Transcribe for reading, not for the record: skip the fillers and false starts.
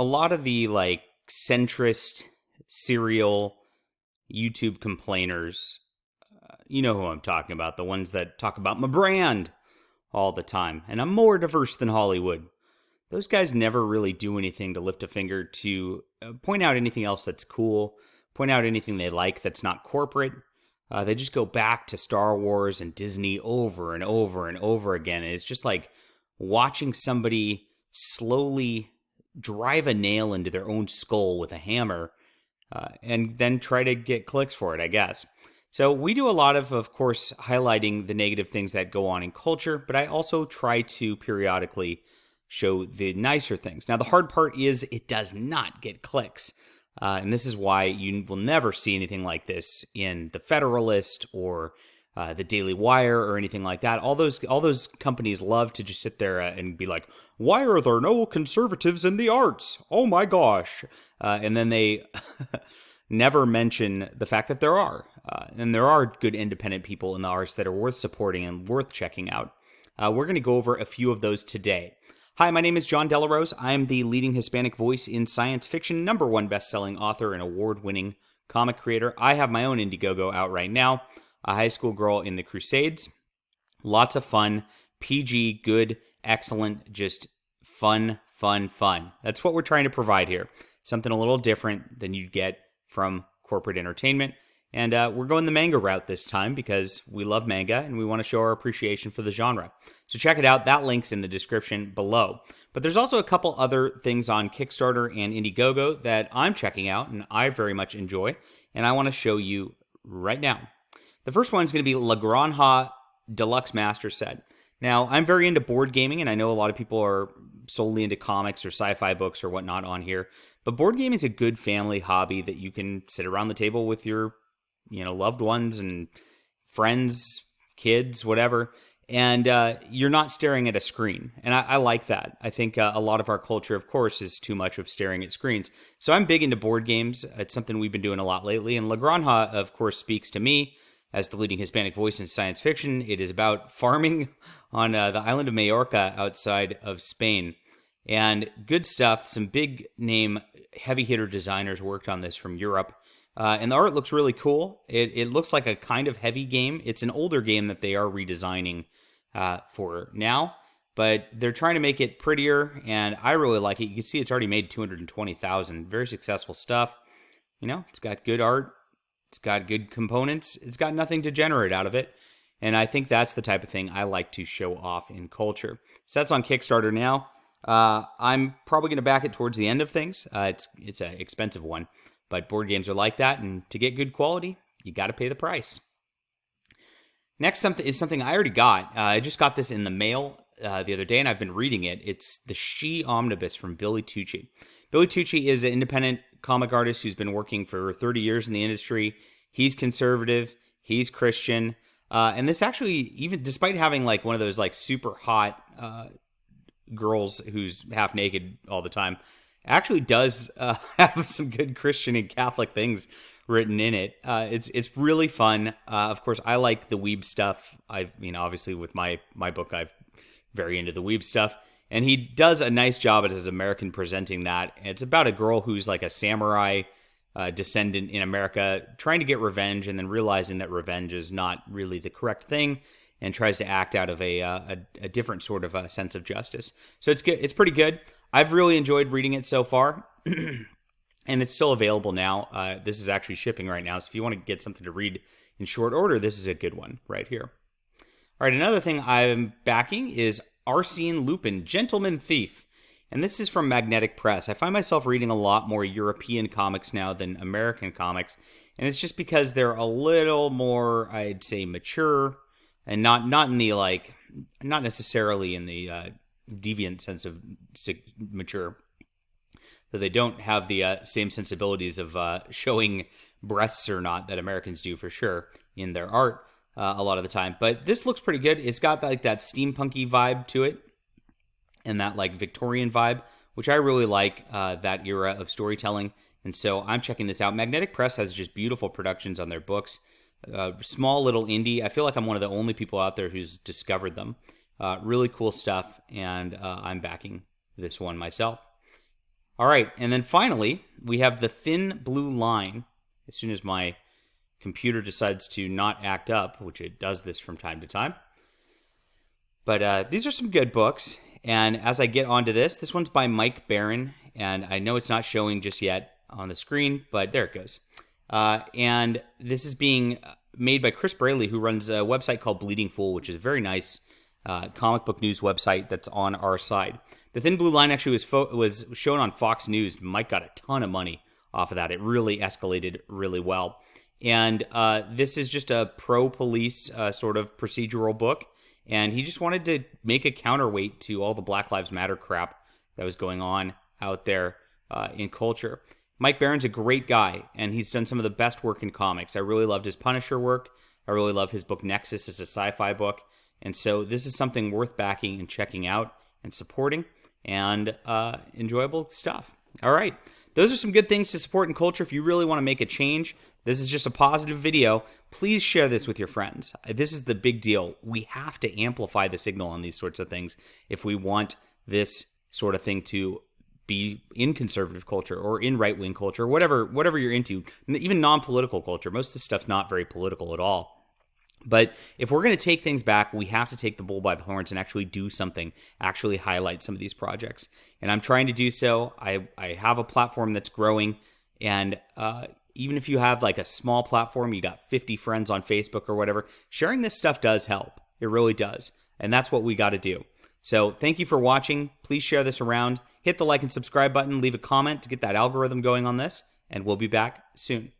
a lot of the like centrist serial YouTube complainers, you know who I'm talking about, the ones that talk about my brand all the time, and I'm more diverse than Hollywood. Those guys never really do anything to lift a finger to point out anything else that's cool, point out anything they like that's not corporate. They just go back to Star Wars and Disney over and over and over again. And it's just like watching somebody slowly drive a nail into their own skull with a hammer and then try to get clicks for it, I guess. So we do a lot of course, highlighting the negative things that go on in culture, but I also try to periodically show the nicer things. Now, the hard part is it does not get clicks. And this is why you will never see anything like this in The Federalist or the Daily Wire or anything like that. All those companies love to just sit there and be like, why are there no conservatives in the arts? Oh my gosh. And then they never mention the fact that there are. And there are good independent people in the arts that are worth supporting and worth checking out. We're going to go over a few of those today. Hi, my name is John Delarose. I am the leading Hispanic voice in science fiction, #1 best-selling author and award-winning comic creator. I have my own Indiegogo out right now, A High School Girl in the Crusades. Lots of fun, PG, good, excellent, just fun, fun, fun. That's what we're trying to provide here. Something a little different than you'd get from corporate entertainment. And we're going the manga route this time because we love manga and we want to show our appreciation for the genre. So check it out. That link's in the description below. But there's also a couple other things on Kickstarter and Indiegogo that I'm checking out and I very much enjoy. And I want to show you right now. The first one is going to be La Granja Deluxe Master Set. Now, I'm very into board gaming, and I know a lot of people are solely into comics or sci-fi books or whatnot on here. But board gaming is a good family hobby that you can sit around the table with your loved ones and friends, kids, whatever, and you're not staring at a screen. And I like that. I think a lot of our culture, of course, is too much of staring at screens. So I'm big into board games. It's something we've been doing a lot lately. And La Granja, of course, speaks to me as the leading Hispanic voice in science fiction. It is about farming on the island of Majorca outside of Spain. And good stuff. Some big name heavy hitter designers worked on this from Europe. And the art looks really cool. It looks like a kind of heavy game. It's an older game that they are redesigning for now, but they're trying to make it prettier, and I really like it. You can see it's already made 220,000. Very successful stuff. It's got good art. It's got good components. It's got nothing degenerate out of it, and I think that's the type of thing I like to show off in culture. So that's on Kickstarter now. I'm probably going to back it towards the end of things. It's an expensive one. But board games are like that, and to get good quality, you got to pay the price. Next is something I already got. I just got this in the mail the other day, and I've been reading it. It's the She Omnibus from Billy Tucci. Billy Tucci is an independent comic artist who's been working for 30 years in the industry. He's conservative. He's Christian. And this actually, even despite having like one of those like super hot girls who's half naked all the time, actually does have some good Christian and Catholic things written in it. It's really fun. Of course, I like the weeb stuff. Obviously with my book, I'm very into the weeb stuff. And he does a nice job as his American presenting that. It's about a girl who's like a samurai descendant in America trying to get revenge and then realizing that revenge is not really the correct thing and tries to act out of a different sort of a sense of justice. So it's good. It's pretty good. I've really enjoyed reading it so far, and it's still available now. This is actually shipping right now, so if you want to get something to read in short order, this is a good one right here. All right, another thing I'm backing is Arsene Lupin, Gentleman Thief, and this is from Magnetic Press. I find myself reading a lot more European comics now than American comics, and it's just because they're a little more, I'd say, mature, and not in the not necessarily in the deviant sense of mature, that they don't have the same sensibilities of showing breasts or not that Americans do for sure in their art a lot of the time. But this looks pretty good. It's got like that steampunky vibe to it and that like Victorian vibe, which I really like, that era of storytelling. And so I'm checking this out. Magnetic Press has just beautiful productions on their books. Small little indie. I feel like I'm one of the only people out there who's discovered them. Really cool stuff, and I'm backing this one myself. All right, and then finally, we have The Thin Blue Line. As soon as my computer decides to not act up, which it does this from time to time. But these are some good books. And as I get onto this one's by Mike Barron. And I know it's not showing just yet on the screen, but there it goes. And this is being made by Chris Braley, who runs a website called Bleeding Fool, which is a very nice comic book news website that's on our side. The Thin Blue Line actually was shown on Fox News. Mike got a ton of money off of that. It really escalated really well. And this is just a pro-police sort of procedural book. And he just wanted to make a counterweight to all the Black Lives Matter crap that was going on out there in culture. Mike Barron's a great guy, and he's done some of the best work in comics. I really loved his Punisher work. I really love his book Nexus. It's a sci-fi book. And so this is something worth backing and checking out and supporting, and enjoyable stuff. All right. Those are some good things to support in culture if you really want to make a change. This is just a positive video. Please share this with your friends. This is the big deal. We have to amplify the signal on these sorts of things if we want this sort of thing to be in conservative culture or in right-wing culture, whatever you're into, even non-political culture. Most of this stuff's not very political at all. But if we're going to take things back, we have to take the bull by the horns and actually do something, actually highlight some of these projects. And I'm trying to do so. I have a platform that's growing, and even if you have like a small platform, you got 50 friends on Facebook or whatever, sharing this stuff does help. It really does. And that's what we got to do. So thank you for watching. Please share this around. Hit the like and subscribe button. Leave a comment to get that algorithm going on this. And we'll be back soon.